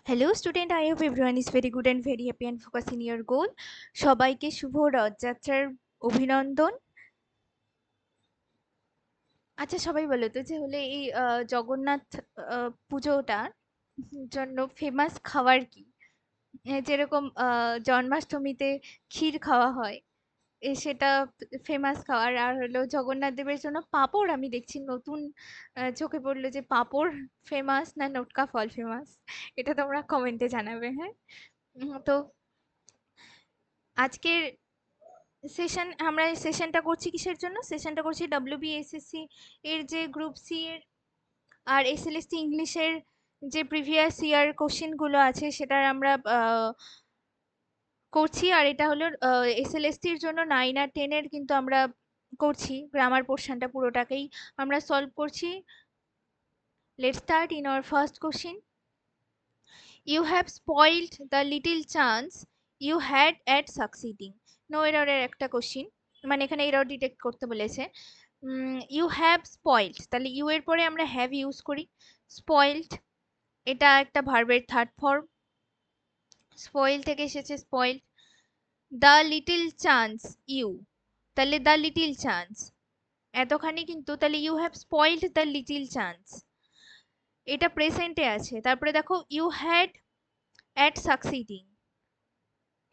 Hello student, I hope everyone is very good and very happy and focus in your goal. সবাইকে শুভ রথযাত্রার অভিনন্দন। আচ্ছা সবাই বলো তো যে হলে এই জগন্নাথ পুজোটার জন্য ফেমাস খাবার কি? যেরকম জন্মাষ্টমীতে ক্ষীর খাওয়া হয়, সেটা ফেমাস খাবার। আর হলো জগন্নাথ দেবের জন্য পাঁপড়, আমি দেখছি নতুন চোখে পড়লো যে পাঁপড় ফেমাস না নটকা ফল ফেমাস। এটা তোমরা কমেন্টে জানাবে, হ্যাঁ। তো আজকের আমরা এই সেশনটা করছি কিসের জন্য? সেশনটা করছি ডব্লিউবিএসএসসি এর যে গ্রুপ সি এর আর এসএলএসটি ইংলিশের যে প্রিভিয়াস ইয়ার কোশ্চেন গুলো আছে সেটার আমরা করছি। আর এটা হলো এসএলএসটির জন্য 9 আর 10 এর কিন্তু আমরা করছি, গ্রামার পোর্শনটা পুরোটাকেই আমরা সলভ করছি। Let's start in our first question. You have spoiled the little chance you had at succeeding. No এররের একটা কোশ্চেন, মানে এখানে এরর ডিটেক্ট করতে বলেছে। ইউ হ্যাভ স্পয়েলড, তাহলে ইউ এর পরে আমরা হ্যাভ ইউজ করি। স্পয়েলড এটা একটা ভার্বের থার্ড ফর্ম, স্পয়েল থেকে এসেছে spoiled. The little chance you, তাহলে দ্য লিটল চান্স এতখানি কিন্তু, তাহলে you have spoiled the little chance, এটা প্রেজেন্টে আছে। তারপরে দেখো ইউ হ্যাড অ্যাট সাকসিডিং,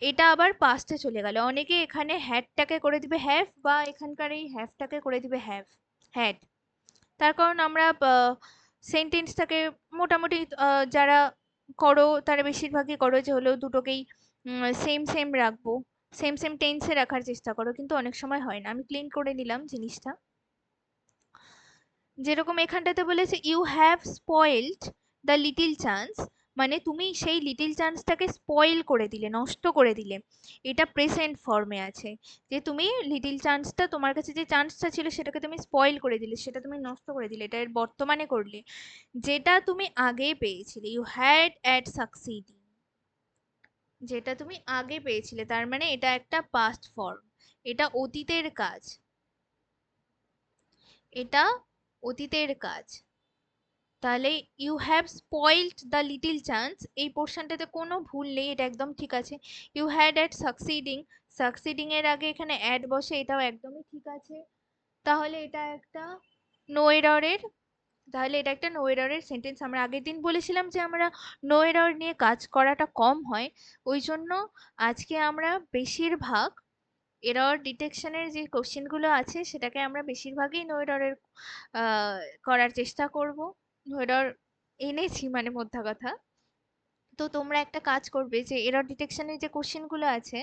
এটা আবার পাস্টে চলে গেল। অনেকে এখানে হ্যাডটাকে করে দিবে হ্যাভ, বা এখানকার এই হ্যাভটাকে করে দিবে হ্যাভ হ্যাড। তার কারণ আমরা সেন্টেন্সটাকে মোটামুটি যারা করো তারা বেশিরভাগই করো যে হলেও দুটোকেই সেম সেম রাখবো, সেম সেম টেন্সে রাখার চেষ্টা করো, কিন্তু অনেক সময় হয় না। আমি ক্লিন করে নিলাম জিনিসটা। যেরকম এখানটাতে বলেছে you have spoiled the little chance, মানে তুমি সেই লিটিল চান্সটাকে স্পয়েল করে দিলে, নষ্ট করে দিলে। এটা প্রেজেন্ট ফর্মে আছে, যে তুমি লিটিল চান্সটা, তোমার কাছে যে চান্সটা ছিল সেটাকে তুমি স্পয়েল করে দিলে, সেটা তুমি নষ্ট করে দিলে, এটা এর বর্তমানে করলে, যেটা তুমি আগে পেয়েছিলে। ইউ হ্যাড অ্যাট সাকসিডিং, যেটা তুমি আগে পেয়েছিলে, তার মানে এটা একটা পাস্ট ফর্ম, এটা অতীতের কাজ, এটা অতীতের কাজ। তাহলে you have spoiled the little chance, এই পোর্শনটাতে কোনো ভুল নেই, এটা একদম ঠিক আছে। You had at succeeding, succeeding এর আগে এখানে অ্যাড বসে, এটাও একদমই ঠিক আছে। তাহলে এটা একটা নো এররের, তাহলে এটা একটা নো এররের সেন্টেন্স। আমরা আগের দিন বলেছিলাম যে আমরা নো এরর নিয়ে কাজ করাটা কম হয়, ওই জন্য আজকে আমরা বেশিরভাগ এরর ডিটেকশনের যে কোশ্চেনগুলো আছে সেটাকে আমরা বেশিরভাগই নো এররের করার চেষ্টা করব। নো এরর এনেছি মানে মোদ্দা কথা। তো তোমরা একটা কাজ করবে যে এরর ডিটেকশনের যে কোশ্চেনগুলো আছে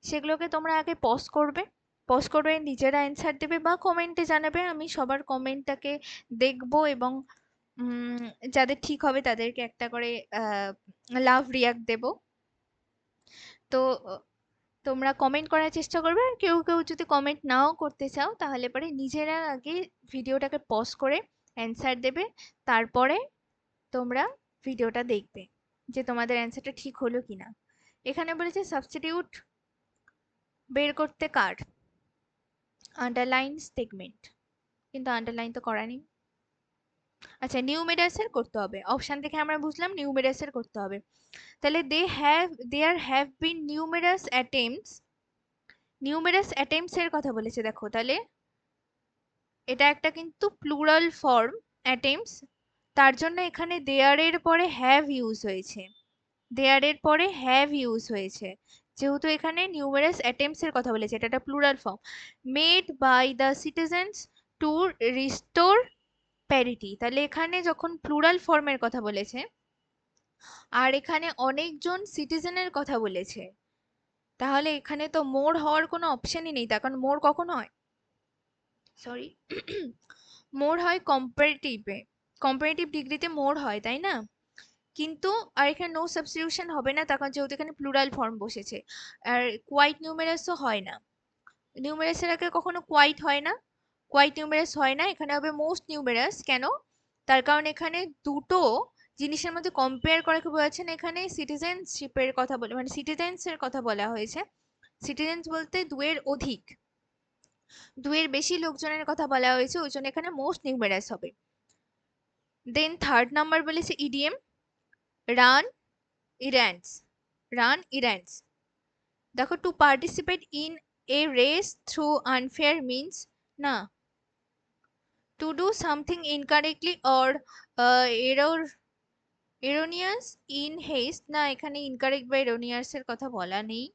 সেগুলোকে তোমরা আগে পজ করবে, পজ করবে, নিজেরা অ্যান্সার দেবে বা কমেন্টে জানাবে। আমি সবার কমেন্টটাকে দেখবো এবং যাদের ঠিক হবে তাদেরকে একটা করে লাভ রিয়াক্ট দেবো। তো তোমরা কমেন্ট করার চেষ্টা করবে। আর কেউ কেউ যদি কমেন্ট নাও করতে চাও তাহলে পরে নিজেরা আগে ভিডিওটাকে পজ করে অ্যান্সার দেবে, তারপরে তোমরা ভিডিওটা দেখবে যে তোমাদের অ্যান্সারটা ঠিক হলো কিনা। এখানে বলেছে সাবস্টিটিউট বের করতে কার, আন্ডারলাইন স্টেটমেন্ট, কিন্তু আন্ডারলাইন তো করা নেই। আচ্ছা নিউমেরাসের করতে হবে, অপশন দেখে আমরা বুঝলাম নিউমেরাসের করতে হবে। তাহলে there have been numerous attempts, numerous attempts এর কথা বলেছে দেখো, তাহলে এটা একটা কিন্তু প্লুরাল ফর্ম অ্যাটেম্পটস, তার জন্য এখানে দেয়ার এর পরে হ্যাভ ইউজ হয়েছে, দেয়ার এর পরে হ্যাভ ইউজ হয়েছে, যেহেতু এখানে নিউমেরাস অ্যাটেম্পটস এর কথা বলেছে, এটা একটা plural form. Made by the citizens to restore parity, তাহলে এখানে যখন প্লুরাল ফর্মের কথা বলেছে আর এখানে অনেকজন সিটিজেনের কথা বলেছে, তাহলে এখানে তো মোর হওয়ার কোনো অপশনই নেই। তার কারণ মোর কখন হয়, সরি, মোর হয় কম্পারেটিভে, কম্পারেটিভ ডিগ্রিতে মোর হয়, তাই না? কিন্তু আর এখানে নো সাবস্টিটিউশন হবে না, তার কারণ যেহেতু এখানে প্লুরাল ফর্ম বসেছে। আর কোয়াইট নিউমেরাসও হয় না, নিউমেরাসের আগে কখনো কোয়াইট হয় না, কোয়াইট নিউমেরাস হয় না, এখানে হবে মোস্ট নিউমেরাস। কেন? তার কারণ এখানে দুটো জিনিসের মধ্যে কম্পেয়ার করাকে বোঝাচ্ছেন, এখানে সিটিজেনশিপের কথা বলে, মানে সিটিজেন্সের কথা বলা হয়েছে। সিটিজেন্স বলতে দুয়ের অধিক, দুয়ের বেশি লোকজনের কথা বলা হয়েছে, ওই জন্য এখানে মোস্ট নিউমেরাস হবে। দেন থার্ড নাম্বার বলেছে idiom, run errands, run errands. দেখো to participate in a race through unfair means না, to do something incorrectly or error erroneous in haste, না এখানে ইনকারেক্ট বা এরোনিয়াস এর কথা বলা নেই।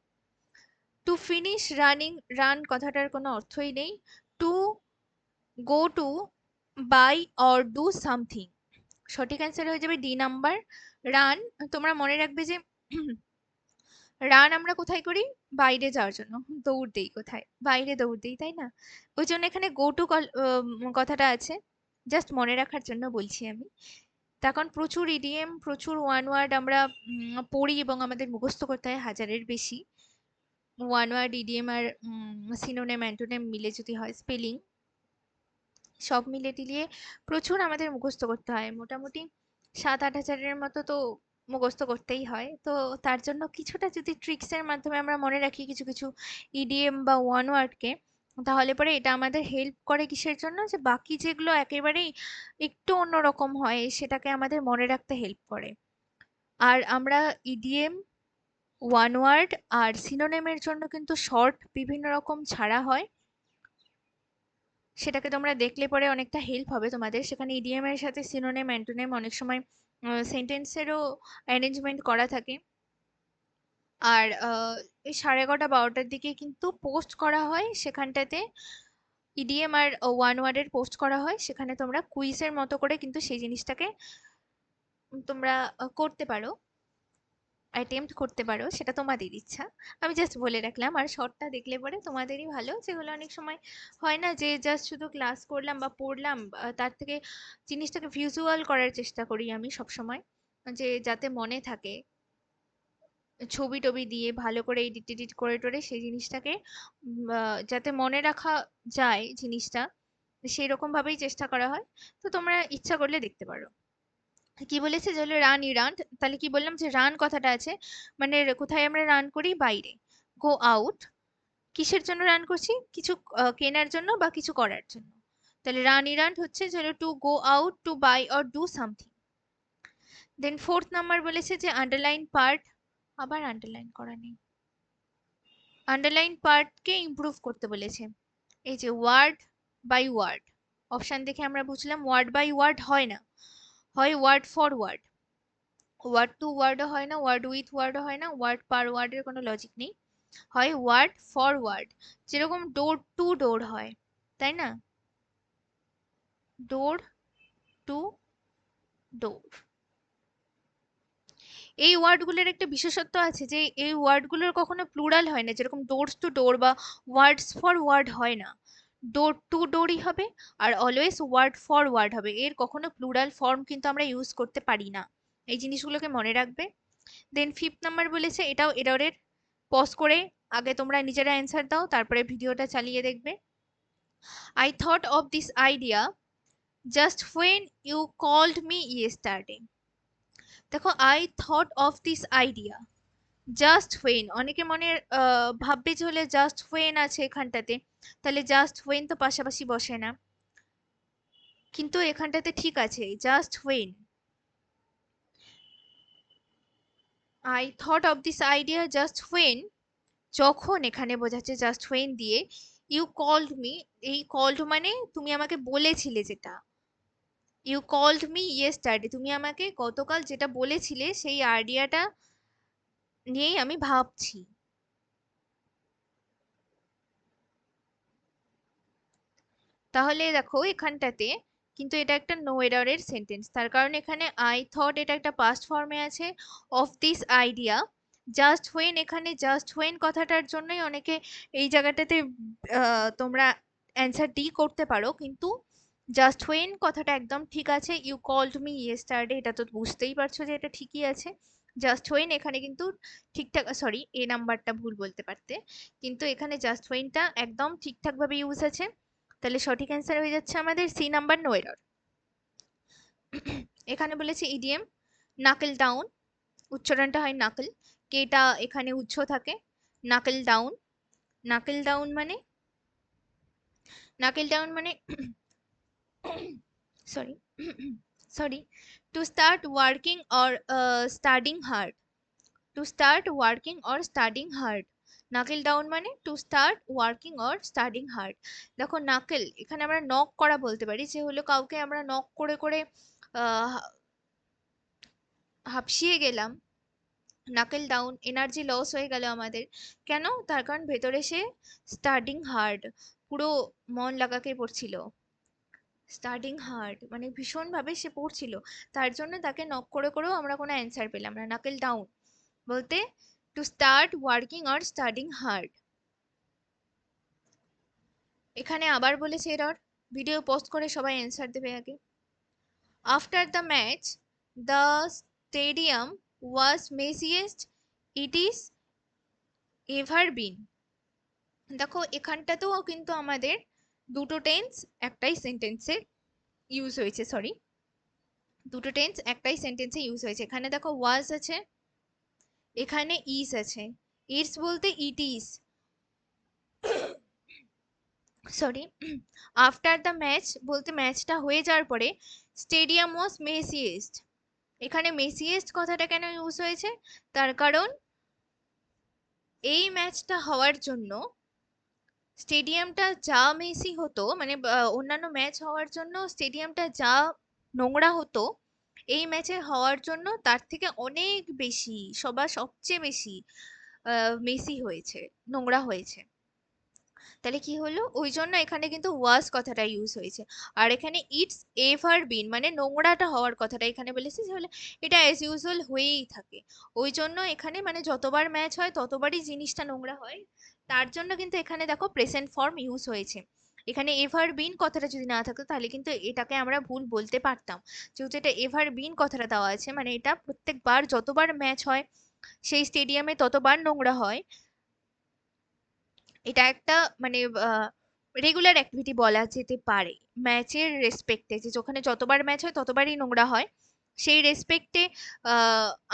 টু ফিনিশ রানিং, রান কথাটার কোনো অর্থই নেই। To go to buy or do something, সঠিক অ্যান্সার হয়ে যাবে ডি নাম্বার, রান। তোমরা মনে রাখবে যে রান আমরা কোথায় করি, বাইরে যাওয়ার জন্য, দৌড় দেই কোথায়, বাইরে দৌড় দেই তাই না, ওই জন্য এখানে গো টু কথাটা আছে, জাস্ট মনে রাখার জন্য বলছি আমি। তখন প্রচুর ইডিএম, প্রচুর ওয়ান ওয়ার্ড আমরা পড়ি এবং আমাদের মুখস্থ করতে হয় হাজারের বেশি। ওয়ান ওয়ার্ড ইডিএম আর সিনোনেম অ্যান্টোনেম মিলে যদি হয়, স্পেলিং সব মিলে টিলিয়ে প্রচুর আমাদের মুখস্থ করতে হয়, মোটামুটি 7-8 হাজারের মতো তো মুখস্থ করতেই হয়। তো তার জন্য কিছুটা যদি ট্রিক্সের মাধ্যমে আমরা মনে রাখি কিছু কিছু ইডিএম বা ওয়ান ওয়ার্ডকে, তাহলে পরে এটা আমাদের হেল্প করে কিসের জন্য, যে বাকি যেগুলো একেবারেই একটু অন্যরকম হয় সেটাকে আমাদের মনে রাখতে হেল্প করে। আর আমরা ইডিএম, ওয়ান ওয়ার্ড আর সিনোনেমের জন্য কিন্তু শর্ট বিভিন্ন রকম ছাড়া হয়, সেটাকে তোমরা দেখলে পরে অনেকটা হেল্প হবে তোমাদের। সেখানে ইডিএম এর সাথে সিনোনিম অ্যান্টোনিম অনেক সময় সেন্টেন্সেরও অ্যারেঞ্জমেন্ট করা থাকে। আর এই 11:30-12টার দিকে কিন্তু পোস্ট করা হয়, সেখানটাতে ইডিএম আর ওয়ান ওয়ার্ডের পোস্ট করা হয়, সেখানে তোমরা কুইজের মতো করে কিন্তু সেই জিনিসটাকে তোমরা করতে পারো, অ্যাটেম্প্ট করতে পারো, সেটা তোমাদের ইচ্ছা। আমি জাস্ট বলে রাখলাম। আর শর্টটা দেখলে পরে তোমাদেরই ভালো, যেগুলো অনেক সময় হয় না যে জাস্ট শুধু ক্লাস করলাম বা পড়লাম, তার থেকে জিনিসটাকে ভিজুয়াল করার চেষ্টা করি আমি সব সময়, যে যাতে মনে থাকে, ছবি টবি দিয়ে ভালো করে এডিট টেডিট করে টোরে সেই জিনিসটাকে যাতে মনে রাখা যায় জিনিসটা, সেই রকম ভাবেই চেষ্টা করা হয়। তো তোমরা ইচ্ছা করলে দেখতে পারো। কি বলেছে যে হলো রান ইরান, তাহলে কি বললাম যে রান কথাটা আছে, মানে কোথায় আমরা রান করি, বাইরে। গো আউট, কিসের জন্য রান করছি, কিছু কেনার জন্য বা কিছু করার জন্য, তাহলে রান ইরান হচ্ছে যে to go out to buy or do something. Then fourth number বলেছে যে আন্ডারলাইন পার্ট, আবার আন্ডারলাইন করা নেই, আন্ডারলাইন পার্টকে ইমপ্রুভ করতে বলেছে। এই যে ওয়ার্ড বাই ওয়ার্ড, অপশন দেখে আমরা বুঝলাম ওয়ার্ড বাই ওয়ার্ড হয় না, হয় word for word, word to ওয়ার্ডও হয় না, ওয়ার্ড উইথ ওয়ার্ডও হয় না, ওয়ার্ড পার ওয়ার্ডের কোনো লজিক নেই, হয় ওয়ার্ড ফর ওয়ার্ড। যেরকম ডোর টু ডোর হয়, তাই না, ডোর টু ডোর। এই ওয়ার্ডগুলোর একটা বিশেষত্ব আছে যে এই ওয়ার্ডগুলোর কখনো প্লুরাল হয় না, যেরকম ডোরস টু ডোর বা ওয়ার্ডস ফর ওয়ার্ড হয় না, ডোর টু ডোরই হবে, are always word for word হবে, এর কখনো প্লুরাল ফর্ম কিন্তু আমরা ইউজ করতে পারি না, এই জিনিসগুলোকে মনে রাখবে। দেন ফিফথ নাম্বার বলেছে, এটাও এররের, পজ করে আগে তোমরা নিজেরা অ্যান্সার দাও, তারপরে ভিডিওটা চালিয়ে দেখবে। I thought of this idea just when you called me yesterday. দেখো I thought of this idea, just when, অনেকে মনে ভাববে যে হলে জাস্ট হোয়েন আছে এখানটাতে, তাহলে জাস্ট হোয়েন তো পাশাপাশি বসে না, কিন্তু এখানটাতে ঠিক আছে just when. I thought of this idea just when, যখন এখানে বোঝাচ্ছে জাস্ট হোয়েন দিয়ে, ইউ কল্ড মি, এই কল্ড মানে তুমি আমাকে বলেছিলে যেটা, ইউ কল্ড মি ইয়েস্টারডে, তুমি আমাকে গতকাল যেটা বলেছিলে সেই আইডিয়াটা নিয়েই আমি ভাবছি। তাহলে দেখো এখানটাতে কিন্তু এটা একটা নো এররের সেন্টেন্স, তার কারণ এখানে আই থট এটা একটা পাস্ট ফর্মে আছে, of this idea, just when, এখানে জাস্ট হোয়েন কথাটার জন্যই অনেকে এই জায়গাটাতে তোমরা অ্যান্সার ডি করতে পারো, কিন্তু জাস্ট হোয়েন কথাটা একদম ঠিক আছে। ইউ কল্ড মি ইয়েস্টারডে, এটা তো বুঝতেই পারছো যে এটা ঠিকই আছে। জাস্ট হোয়েন এখানে কিন্তু ঠিকঠাক, সরি এ নাম্বারটা ভুল বলতে পারতে, কিন্তু এখানে জাস্ট হোয়েনটা একদম ঠিকঠাক ভাবে ইউজ আছে, তাহলে সঠিক অ্যান্সার হয়ে যাচ্ছে আমাদের সি নাম্বার, নো এরর। এখানে বলেছে ইডিএম নাকেল ডাউন, উচ্চারণটা হয় নাকল, কেটা এখানে উচ্চ থাকে, নাকেল ডাউন, নাকেল ডাউন মানে, নাকেল ডাউন মানে sorry sorry, to start working or studying hard, to start working or studying hard. Knuckle down মানে to start working or studying hard. দেখো নাকেল এখানে আমরা নক করা বলতে পারি, যে হলো কাউকে আমরা নক করে করে আহ হাঁপসিয়ে গেলাম। নাকেল ডাউন এনার্জি লস হয়ে গেল আমাদের। কেন? তার কারণ ভেতরে সে স্টাডিং হার্ড, পুরো মন লাগাকে পড়ছিল। স্টাডিং হার্ড মানে ভীষণভাবে সে পড়ছিল, তার জন্য তাকে নক করে করেও আমরা কোনো অ্যান্সার পেলাম না। নাকেল ডাউন বলতে two start working or studying hard. এখানে আবার বলেছে এরর, ভিডিও পোস্ট করে সবাই অ্যান্সার দেবে আগে। After the match the stadium was messiest it is ever been. দেখো এখানটাতেও কিন্তু আমাদের দুটো টেন্স একটাই সেন্টেন্সে ইউজ হয়েছে, সরি দুটো টেন্স একটাই সেন্টেন্সে ইউজ হয়েছে। এখানে দেখো ওয়াজ আছে, এখানে ইজ আছে। ইটস বলতে it is, sorry after the match বলতে ম্যাচটা হয়ে যাওয়ার পরে স্টেডিয়াম ওয়াজ মেসিয়েস্ট। এখানে মেসিয়েস্ট কথাটা কেন ইউজ হয়েছে? তার কারণ এই ম্যাচটা হওয়ার জন্য স্টেডিয়ামটা যা মেসি হতো, মানে অন্যান্য ম্যাচ হওয়ার জন্য স্টেডিয়ামটা যা নোংরা হতো, এই ম্যাচে হওয়ার জন্য তার থেকে অনেক বেশি, সবার সবচেয়ে বেশি মেসি হয়েছে, নোংরা হয়েছে। তাহলে কি হলো, ওই জন্য এখানে কিন্তু ওয়াজ কথাটা ইউজ হয়েছে। আর এখানে ইটস এভার বিন মানে নোংরাটা হওয়ার কথাটা এখানে বলেছে, যে হলে এটা অ্যাজ ইউজুয়াল হয়েই থাকে। ওই জন্য এখানে মানে যতবার ম্যাচ হয় ততবারই জিনিসটা নোংরা হয়, তার জন্য কিন্তু এখানে দেখো প্রেজেন্ট ফর্ম ইউজ হয়েছে। এখানে এভার বিন কথাটা যদি না থাকতো তাহলে কিন্তু এটাকে আমরা ভুল বলতে পারতাম। যেহেতু এটা এভার বিন কথাটা দেওয়া আছে, মানে এটা প্রত্যেকবার যতবার ম্যাচ হয় সেই স্টেডিয়ামে ততবার নোংরা হয়। এটা একটা মানে রেগুলার অ্যাক্টিভিটি বলা যেতে পারে ম্যাচের রেসপেক্টে, যে ওখানে যতবার ম্যাচ হয় ততবারই নোংরা হয়, সেই রেসপেক্টে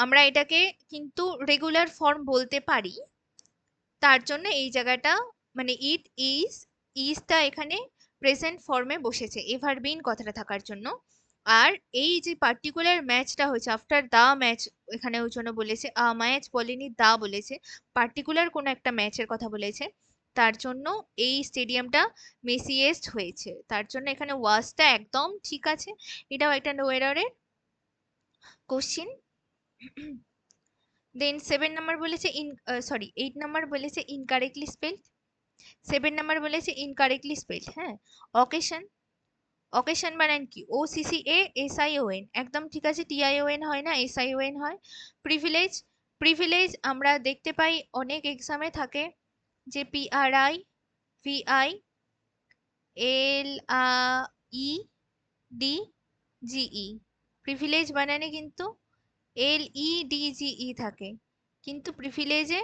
আমরা এটাকে কিন্তু রেগুলার ফর্ম বলতে পারি। তার জন্য এই জায়গাটা মানে ইট ইজ, ইজটা এখানে প্রেজেন্ট ফর্মে বসেছে এভার বিন কথাটা থাকার জন্য। আর এই যে পার্টিকুলার ম্যাচটা হয়েছে আফটার দা ম্যাচ, এখানে ওই জন্য বলেছে ম্যাচ বলেনি, দা বলেছে, পার্টিকুলার কোনো একটা ম্যাচের কথা বলেছে, তার জন্য এই স্টেডিয়ামটা মেসিয়েস্ট হয়েছে, তার জন্য এখানে ওয়াজটা একদম ঠিক আছে। এটাও একটা নো এররের কোশ্চিন। দেন 7 নাম্বার বলেছে সরি 8 নাম্বার বলেছে ইনকারেক্টলি স্পেলড, 7 নাম্বার বলেছে ইনকারেক্টলি স্পেলড। হ্যাঁ, অকেশন, অকেশন বানান কি OCCASION, একদম ঠিক আছে, TION হয় না, SION হয়। প্রিভিলেজ, প্রিভিলেজ আমরা দেখতে পাই অনেক এক্সামে থাকে যে PRIVILEDGE, প্রিভিলেজ বানানে কিন্তু LEDGE থাকে, কিন্তু প্রিভিলেজে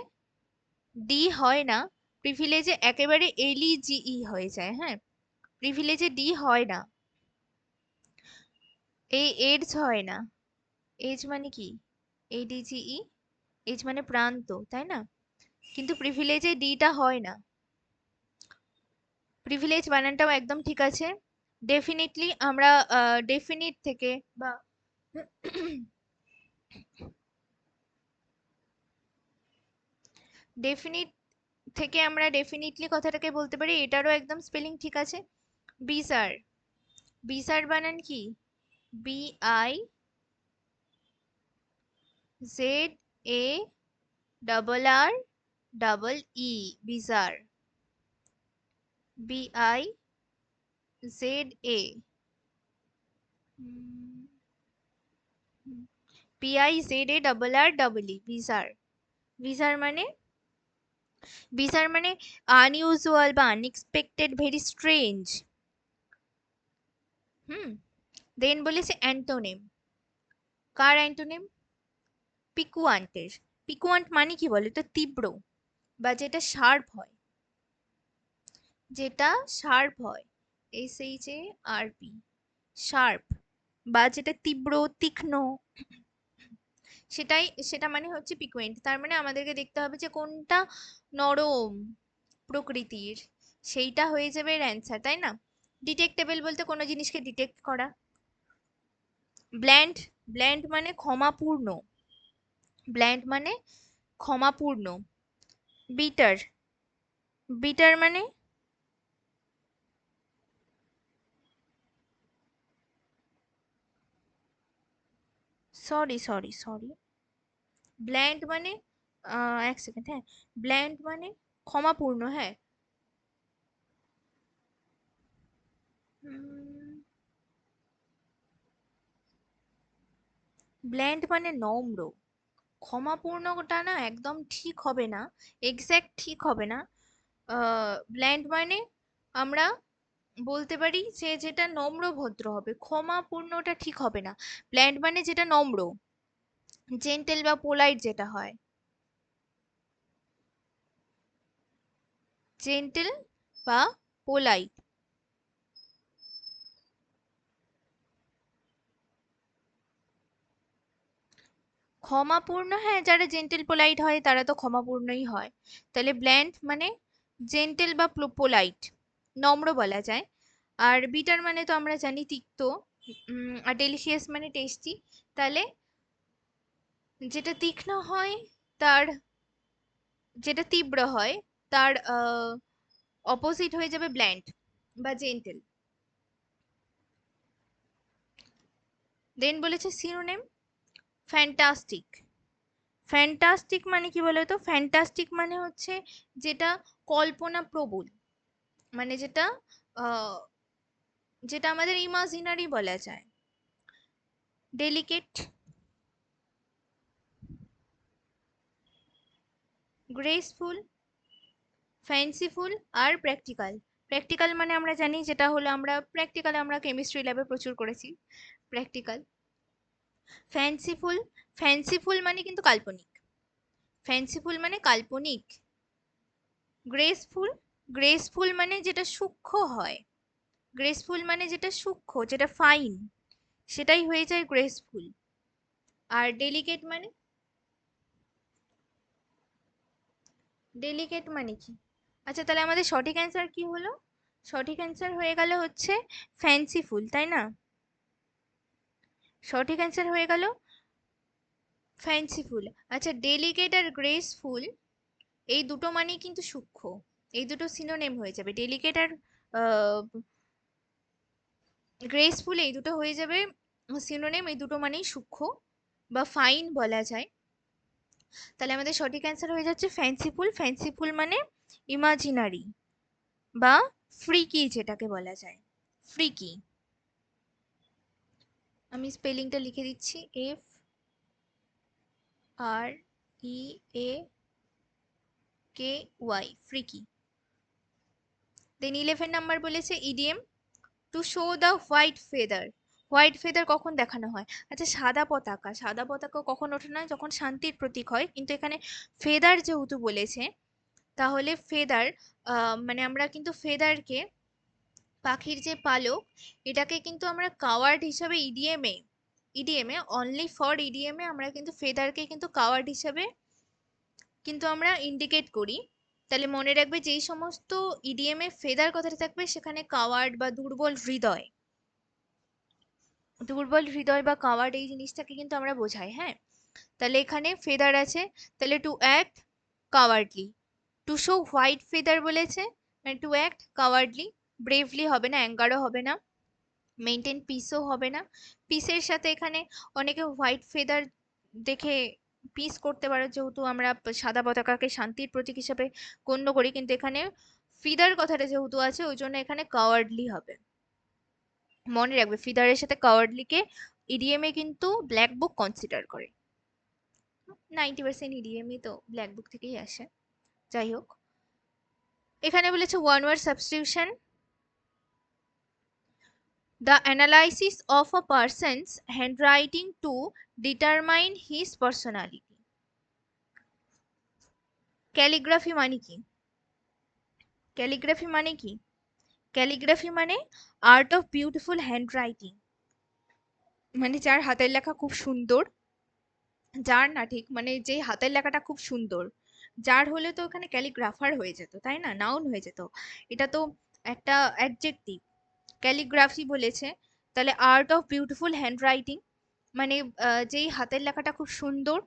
ডি হয় না, প্রিভিলেজে একেবারে LEGE হয়ে যায়। হ্যাঁ, প্রিভিলেজে ডি হয় না, এই এডজ হয় না। এজ মানে কি? ADGE, এজ মানে প্রান্ত, তাই না? কিন্তু প্রিভিলেজে ডিটা হয় না। প্রিভিলেজ বানানটাও একদম ঠিক আছে। ডেফিনেটলি আমরা ডেফিনিট থেকে বা ডেফিনিট থেকে আমরা ডেফিনিটলি কথাটাকে বলতে পারি, এটারও একদম স্পেলিং ঠিক আছে। বিজার, বিজার বানান কি? BIZARRE, bizarre, BIZA, BIZARRE, bizarre. Bizarre মানে, বিজার মানে আনইউজুয়াল বা আনএক্সপেক্টেড, ভেরি স্ট্রেঞ্জ। হুম, দেন বলেছে অ্যান্টোনিম, কার অ্যান্টোনিম? পিকুয়ান্টের। পিকুয়ান্ট মানে কি বলে তো? তীব্র বা যেটা শার্প হয়, যেটা শার্প হয়, SHARP, শার্প বা যেটা তীব্র তীক্ষ্ণ, সেটাই, সেটা মানে হচ্ছে পিকুয়েন্ট। তার মানে আমাদেরকে দেখতে হবে যে কোনটা নরম প্রকৃতির, সেইটা হয়ে যাবে এর অ্যান্সার, তাই না? ডিটেক্টেবল বলতে কোনো জিনিসকে ডিটেক্ট করা। ব্ল্যান্ড, ব্ল্যান্ড মানে ক্ষমাপূর্ণ, ব্ল্যান্ড মানে ক্ষমাপূর্ণ। বিটার, বিটার মানে সরি সরি সরি, ব্ল্যান্ড মানে এক সেকেন্ড, হ্যাঁ, ব্ল্যান্ড মানে ক্ষমাপূর্ণ, হ্যাঁ। ব্ল্যান্ড মানে নম্র, ক্ষমাপূর্ণটা না একদম ঠিক হবে না, এক্স্যাক্ট ঠিক হবে না। ব্ল্যান্ড মানে আমরা বলতে পারি যে যেটা নম্র ভদ্র হবে, ক্ষমাপূর্ণটা ঠিক হবে না। ব্ল্যান্ড মানে যেটা নম্র, জেন্টেল বা পোলাইট যেটা হয়, জেন্টেল বা পোলাইট। ক্ষমাপূর্ণ, হ্যাঁ, যারা জেন্টেল পোলাইট হয় তারা তো ক্ষমাপূর্ণই হয়। তাহলে ব্ল্যান্ড মানে জেন্টেল বা পোলাইট, নম্র বলা যায়। আর বিটার মানে তো আমরা জানি তিক্ত, আর ডেলিশিয়াস মানে টেস্টি। তাহলে যেটা তীক্ষ্ণ হয় তার, যেটা তীব্র হয় তার অপোজিট হয়ে যাবে ব্ল্যান্ড বা জেন্টেল। দেন বলেছে সিনোনিম, ফ্যান্টাস্টিক। ফ্যান্টাস্টিক মানে কি বলতো? ফ্যান্টাস্টিক মানে হচ্ছে যেটা কল্পনা প্রবল, মানে যেটা আহ, যেটা আমাদের ইমাজিনারি বলা যায়। ডেলিকেট, গ্রেসফুল, ফ্যান্সিফুল আর প্র্যাকটিক্যাল। প্র্যাকটিক্যাল মানে আমরা জানি যেটা হলো, আমরা প্র্যাকটিক্যাল আমরা কেমিস্ট্রি ল্যাবে প্রচুর করেছি প্র্যাকটিক্যাল। ফ্যান্সিফুল, ফ্যান্সিফুল মানে কিন্তু কাল্পনিক, ফ্যান্সিফুল মানে কাল্পনিক। গ্রেসফুল, গ্রেসফুল মানে যেটা সূক্ষ্ম হয়, গ্রেসফুল মানে যেটা সূক্ষ্ম, যেটা ফাইন, সেটাই হয়ে যায় গ্রেসফুল। আর ডেলিকেট মানে, ডেলিকেট মানে কি? আচ্ছা তাহলে আমাদের সঠিক অ্যান্সার কি হলো? সঠিক অ্যান্সার হয়ে গেল হচ্ছে ফ্যান্সিফুল, তাই না? সঠিক অ্যান্সার হয়ে গেল ফ্যান্সিফুল। আচ্ছা ডেলিকেট আর গ্রেসফুল এই দুটো মানেই কিন্তু সূক্ষ্ম, এই দুটো সিনোনিম হয়ে যাবে। ডেলিকেট আর গ্রেসফুল এই দুটো হয়ে যাবে সিনোনিম, এই দুটো মানেই সূক্ষ্ম বা ফাইন বলা যায়। তাহলে আমাদের সঠিক অ্যান্সার হয়ে যাচ্ছে ফ্যান্সিফুল। ফ্যান্সিফুল মানে ইমাজিনারি বা ফ্রিকি যেটাকে বলা যায়, ফ্রিকি। আমি স্পেলিংটা লিখে দিচ্ছি, FREAKY, ফ্রিকি। দেন 11 নাম্বার বলেছে EDM, to show the white feather. White feather কখন দেখানো হয়? আচ্ছা সাদা পতাকা, সাদা পতাকা কখন ওঠানো হয়? যখন শান্তির প্রতীক হয়। কিন্তু এখানে ফেদার যেহেতু বলেছে, তাহলে ফেদার মানে আমরা কিন্তু ফেদারকে, পাখির যে পালক, এটাকে কিন্তু আমরা কাওয়ার্ড হিসাবে ইডিএমে, ইডিএমে অনলি ফর ইডিএমে আমরা কিন্তু ফেদারকে কিন্তু কাওয়ার্ড হিসাবে কিন্তু আমরা ইন্ডিকেট করি। তাহলে মনে রাখবে যেই সমস্ত ইডিএমে ফেদার কথাটা থাকবে সেখানে কাওয়ার্ড বা দুর্বল হৃদয়, দুর্বল হৃদয় বা কাওয়ার্ড এই জিনিসটাকে কিন্তু আমরা বোঝাই, হ্যাঁ। তাহলে এখানে ফেদার আছে, তাহলে to act cowardly, to show white feather বলেছে, মানে টু অ্যাক্ট কাওয়ার্ডলি, ব্রেভলি হবে না, অ্যাঙ্গারও হবে না, মেনটেন পিসও হবে না। পিসের সাথে এখানে অনেকে হোয়াইট ফেদার দেখে পিস করতে পারে, যেহেতু আমরা সাদা পতাকাকে শান্তির প্রতীক হিসেবে গণ্য করি, কিন্তু এখানে ফিদার কথাটা যেহেতু আছে ওই জন্য এখানে কাওয়ার্ডলি হবে। মনে রাখবে ফিদারের সাথে কাওয়ার্ডলিকে ইডিএমে কিন্তু ব্ল্যাক বুক কনসিডার করে, 90% ইডিএমই তো ব্ল্যাক বুক থেকেই আসে। যাই হোক, এখানে বলেছে one word substitution, the analysis of a person's handwriting to determine his personality. Calligraphy মানে কি? ক্যালিগ্রাফি মানে কি? ক্যালিগ্রাফি মানে আর্ট অফ বিউটিফুল হ্যান্ডরাইটিং, মানে যার হাতের লেখা খুব সুন্দর, যার না ঠিক মানে যে হাতের লেখাটা খুব সুন্দর, যার হলে তো ওখানে ক্যালিগ্রাফার হয়ে যেত, তাই না, নাউন হয়ে যেত। এটা তো একটা অ্যাডজেক্টিভ, ক্যালিগ্রাফি বলেছে। তাহলে আর্ট অফ বিউটিফুল হ্যান্ডরাইটিং মানে যেই হাতের লেখাটা খুব সুন্দর,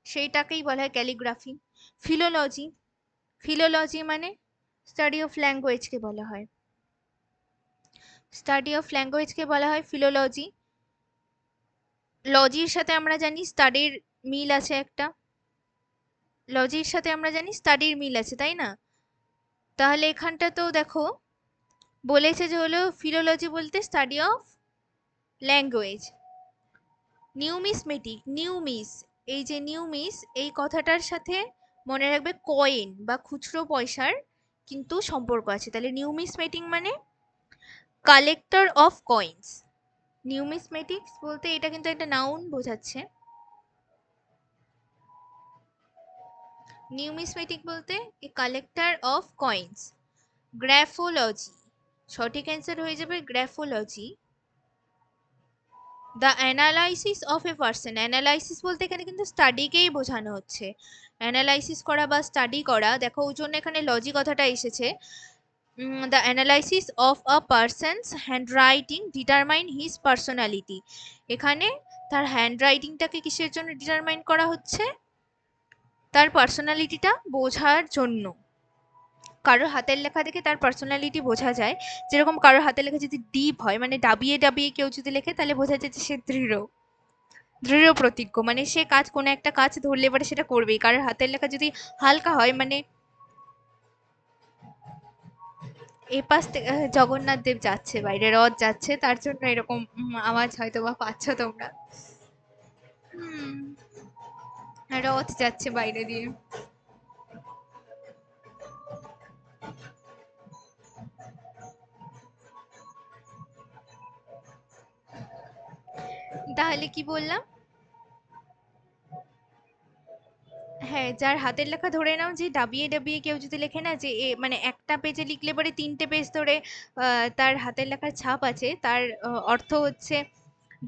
সেইটাকেই বলা হয় ক্যালিগ্রাফি। ফিলোলজি, ফিলোলজি মানে স্টাডি অফ ল্যাঙ্গুয়েজকে বলা হয়, স্টাডি অফ ল্যাঙ্গুয়েজকে বলা হয় ফিলোলজি। লজির সাথে আমরা জানি স্টাডির মিল আছে একটা, লজির সাথে আমরা জানি স্টাডির মিল আছে, তাই না? তাহলে এখানটা তো দেখো বলেছে যে হলো ফিলোলজি বলতে স্টাডি অফ ল্যাঙ্গুয়েজ। নিউমিসমেটিক, নিউমিস, এই যে নিউমিস এই কথাটার সাথে মনে রাখবে কয়েন বা খুচরো পয়সার কিন্তু সম্পর্ক আছে। তাহলে নিউমিসমেটিক মানে কালেক্টর অফ কয়েন্স। নিউমিসমেটিক্স বলতে এটা কিন্তু একটা নাউন বোঝাচ্ছে। নিউমিসমেটিক বলতে কালেক্টর অফ কয়েন্স। গ্রাফোলজি, সঠিক অ্যান্সার হয়ে যাবে graphology. The analysis of a person, analysis বলতে এখানে কিন্তু স্টাডিকেই বোঝানো হচ্ছে, অ্যানালাইসিস করা বা স্টাডি করা। দেখো ওই জন্য এখানে লজি কথাটা এসেছে। The analysis of a person's handwriting determine his personality. এখানে তার হ্যান্ড রাইটিংটাকে কিসের জন্য ডিটারমাইন করা হচ্ছে? তার পার্সোনালিটিটা বোঝার জন্য। কারোর হাতের লেখা দেখে তার পার্সোনালিটি বোঝা যায়। যেরকম কারোর হাতের লেখা যদি ডিপ হয়, মানে ডাবিয়ে ডাবিয়ে কেউ যদি লেখে, তাহলে বোঝা যায় যে সে দৃঢ়, দৃঢ় প্রতিজ্ঞ, মানে সে কাজ, কোনো একটা কাজ ধরলে এবারে সেটা করবেই। কারোর হাতের লেখা যদি হালকা হয়, মানে এপাশ থেকে জগন্নাথ দেব যাচ্ছে বাইরে, রথ যাচ্ছে, তার জন্য এরকম আওয়াজ হয়তো বা পাচ্ছ তোমরা। হুম, রথ যাচ্ছে বাইরে দিয়ে। তাহলে কি বললাম? হ্যাঁ, যার হাতের লেখা ধরে নাও যে ডাবিয়ে ডাবিয়ে কেউ যদি লেখে না, যে মানে একটা পেজে লিখলে পরে 3টে পেজ ধরে তার হাতের লেখার ছাপ আছে, তার অর্থ হচ্ছে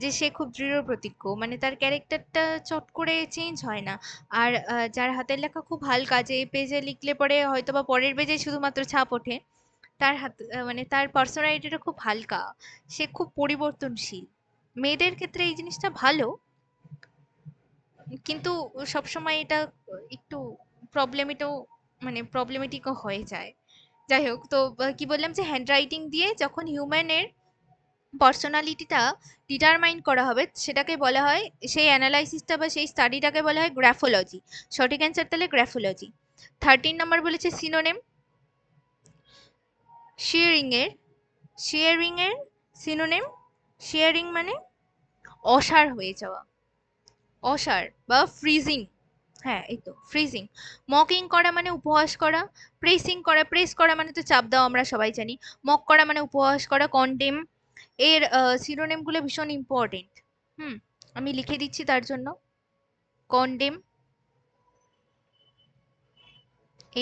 যে সে খুব দৃঢ় প্রতিজ্ঞ, মানে তার ক্যারেক্টারটা চট করে চেঞ্জ হয় না। আর যার হাতের লেখা খুব হালকা, যে এই পেজে লিখলে পরে হয়তো বা পরের পেজে শুধুমাত্র ছাপ ওঠে, তার হাত মানে তার পার্সোনালিটিটা খুব হালকা, সে খুব পরিবর্তনশীল। মেয়েদের ক্ষেত্রে এই জিনিসটা ভালো, কিন্তু সবসময় এটা একটু প্রবলেমেটিকও, মানে প্রবলেমেটিকও হয়ে যায়। যাই হোক, তো কি বললাম যে হ্যান্ড রাইটিং দিয়ে যখন হিউম্যানের পার্সোনালিটিটা ডিটারমাইন করা হবে, সেটাকে বলা হয়, সেই অ্যানালাইসিসটা বা সেই স্টাডিটাকে বলা হয় গ্রাফোলজি। সঠিক অ্যান্সার তাহলে গ্রাফোলজি। 13 নম্বর বলেছে সিনোনিম। শেয়ারিং এর, শেয়ারিং এর সিনোনিম, শেয়ারিং মানে অসাড় হয়ে যাওয়া, অসাড় বা ফ্রিজিং। হ্যাঁ, এই তো ফ্রিজিং। মকিং করা মানে উপহাস করা। প্রেসিং করা, প্রেস করা মানে তো চাপ দেওয়া, আমরা সবাই জানি। মক করা মানে উপহাস করা। কন্ডেম, এর সিনোনিম গুলো ভীষণ ইম্পর্টেন্ট। হুম, আমি লিখে দিচ্ছি তার জন্য। Condemn,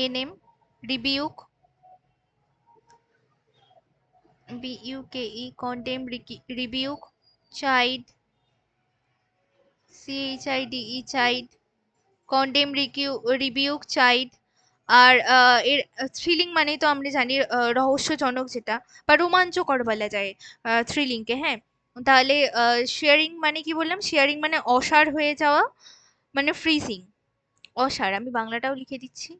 N M, rebuke, B U K E, condemn, rebuke, chide, CHIDE, chide, condemn, rebuke, chide. আর এর থ্রিলিং মানেই তো আমরা জানি রহস্যজনক যেটা, বা রোমাঞ্চকর বলা যায় থ্রিলিংকে। হ্যাঁ, তাহলে শেয়ারিং মানে কি বললাম? শেয়ারিং মানে অসাড় হয়ে যাওয়া, মানে ফ্রিজিং, অসাড়। আমি বাংলাটাও লিখে দিচ্ছি,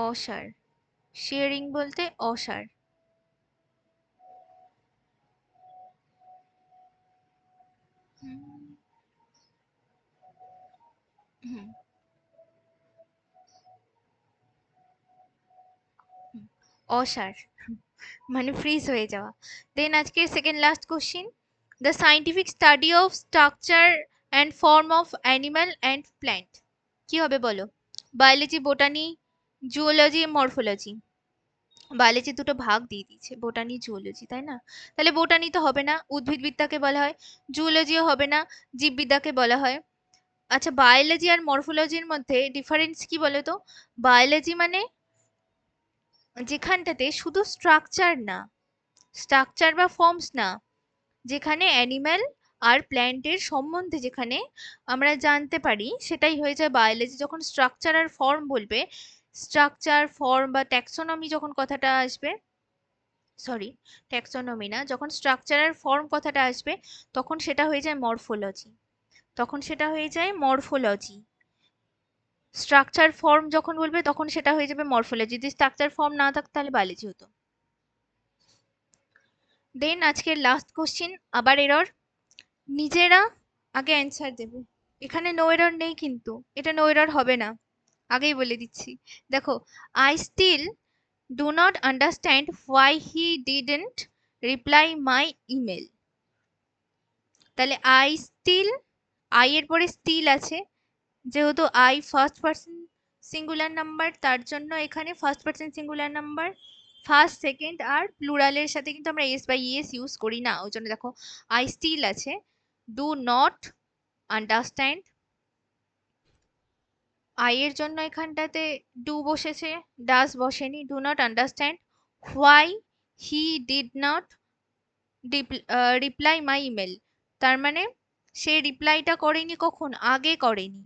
অসাড়। শেয়ারিং বলতে অসাড়। হুম, হুম, হুম, অসাড় মানে ফ্রিজ হয়ে যাওয়া। দেন আজকের second last question, the scientific study of structure and form of animal and plant. কি হবে বলো? Biology, botany, zoology, morphology. Biology দুটো ভাগ দিয়ে দিয়েছে, বোটানি, জুওলজি, তাই না? তাহলে বোটানি তো হবে না, উদ্ভিদবিদ্যাকে বলা হয়। জুওলজিও হবে না, জীববিদ্যাকে বলা হয়। আচ্ছা, বায়োলজি আর মরফোলজির মধ্যে ডিফারেন্স কি বলো তো? বায়োলজি মানে যেখানটাতে শুধু স্ট্রাকচার না, স্ট্রাকচার বা ফর্মস না, যেখানে অ্যানিম্যাল আর প্ল্যান্টের সম্বন্ধে যেখানে আমরা জানতে পারি, সেটাই হয়ে যায় বায়োলজি। যখন স্ট্রাকচার আর ফর্ম বলবে, স্ট্রাকচার, ফর্ম বা ট্যাক্সোনমি যখন কথাটা আসবে, সরি, ট্যাক্সোনমি না, যখন স্ট্রাকচারাল ফর্ম কথাটা আসবে তখন সেটা হয়ে যায় মরফোলজি, তখন সেটা হয়ে যায় মরফোলজি। স্ট্রাকচার ফর্ম যখন বলবে তখন সেটা হয়ে যাবে মরফোলজি, যদি স্ট্রাকচার ফর্ম না থাকতো তাহলে বায়োলজি হতো। দেন আজকের লাস্ট কোশ্চিন, আবার এরর, নিজেরা আগে অ্যান্সার দেবে। এখানে নো এরর নেই কিন্তু, এটা নো এরর হবে না, আগেই বলে দিচ্ছি। দেখো, I still do not understand why he didn't reply my email. তাহলে আই স্টিল, আই এর পরে স্টিল আছে, যেহেতু I first person singular number, তার জন্য এখানে first person singular number, first second আর প্লুরালের সাথে কিন্তু আমরা এস বাই ইএস ইউজ করি না, ওই জন্য দেখো আই স্টিল আছে, ডু নট আন্ডারস্ট্যান্ড, আই এর জন্য এখানটাতে ডু বসেছে, ডাস বসেনি, do not understand why he did not reply my email, তার মানে সে রিপ্লাইটা করেনি, কখন, আগে করেনি,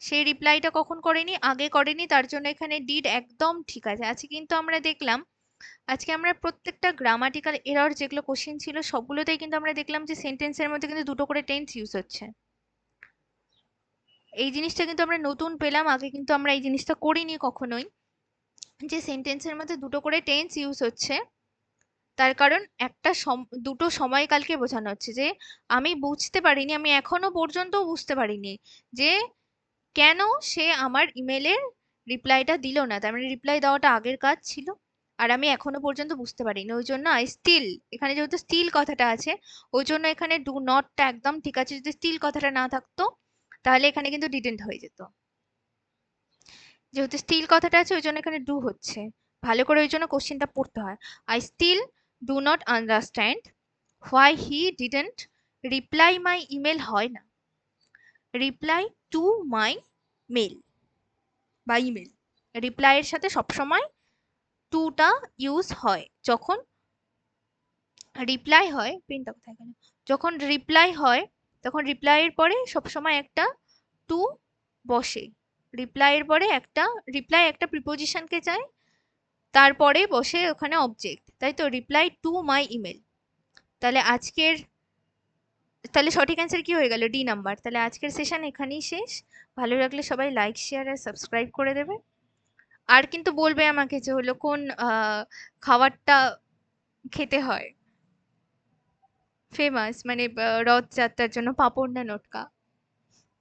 সেই রিপ্লাইটা কখন করেনি, আগে করেনি, তার জন্য এখানে ডিড একদম ঠিক আছে। আজকে কিন্তু আমরা দেখলাম, আজকে আমরা প্রত্যেকটা গ্রামাটিক্যাল এরর যেগুলো কোশ্চেন ছিল সবগুলোতেই কিন্তু আমরা দেখলাম যে সেন্টেন্সের মধ্যে কিন্তু দুটো করে টেন্স ইউজ হচ্ছে। এই জিনিসটা কিন্তু আমরা নতুন পেলাম, আগে কিন্তু আমরা এই জিনিসটা করিনি কখনোই, যে সেন্টেন্সের মধ্যে দুটো করে টেন্স ইউজ হচ্ছে। তার কারণ একটা দুটো সময়কালকে বোঝানো হচ্ছে, যে আমি বুঝতে পারিনি, আমি এখনো পর্যন্ত বুঝতে পারিনি যে কেন সে আমার ইমেলের রিপ্লাইটা দিল না, তার মানে রিপ্লাই দেওয়াটা আগের কাজ ছিল, আর আমি এখনো পর্যন্ত বুঝতে পারিনি, ওই জন্য আই স্টিল, এখানে যেহেতু স্টিল কথাটা আছে ওই জন্য এখানে ডু নটটা একদম ঠিক আছে, যদি স্টিল কথাটা না থাকতো তাহলে এখানে কিন্তু ডিডেন্ট হয়ে যেত, যেহেতু স্টিল কথাটা আছে ওই জন্য এখানে ডু হচ্ছে, ভালো করে ওই জন্য কোশ্চেনটা পড়তে হয়। I still do not understand why he didn't reply my email হয় না, রিপ্লাই টু মাই মেল বা ইমেল, রিপ্লাইয়ের সাথে সবসময় টুটা ইউজ হয়, যখন রিপ্লাই হয়, পেনটা কোথায় গেল, যখন রিপ্লাই হয় তখন রিপ্লাইয়ের পরে সবসময় একটা টু বসে, রিপ্লাইয়ের পরে একটা, রিপ্লাই একটা প্রিপোজিশনকে চায়, তারপরে বসে ওখানে অবজেক্ট, তাই তো, রিপ্লাই টু মাই ইমেল। তাহলে আজকের, তাহলে সঠিক অ্যান্সার কি হয়ে গেল, ডি নাম্বার। তাহলে আজকের সেশন এখানেই শেষ, ভালো লাগলে সবাই লাইক শেয়ার আর সাবস্ক্রাইব করে দেবে, আর কিন্তু বলবে আমাকে যে হলো কোন খাবারটা খেতে হয় ফেমাস, মানে রথযাত্রার জন্য, পাঁপড় না লটকা।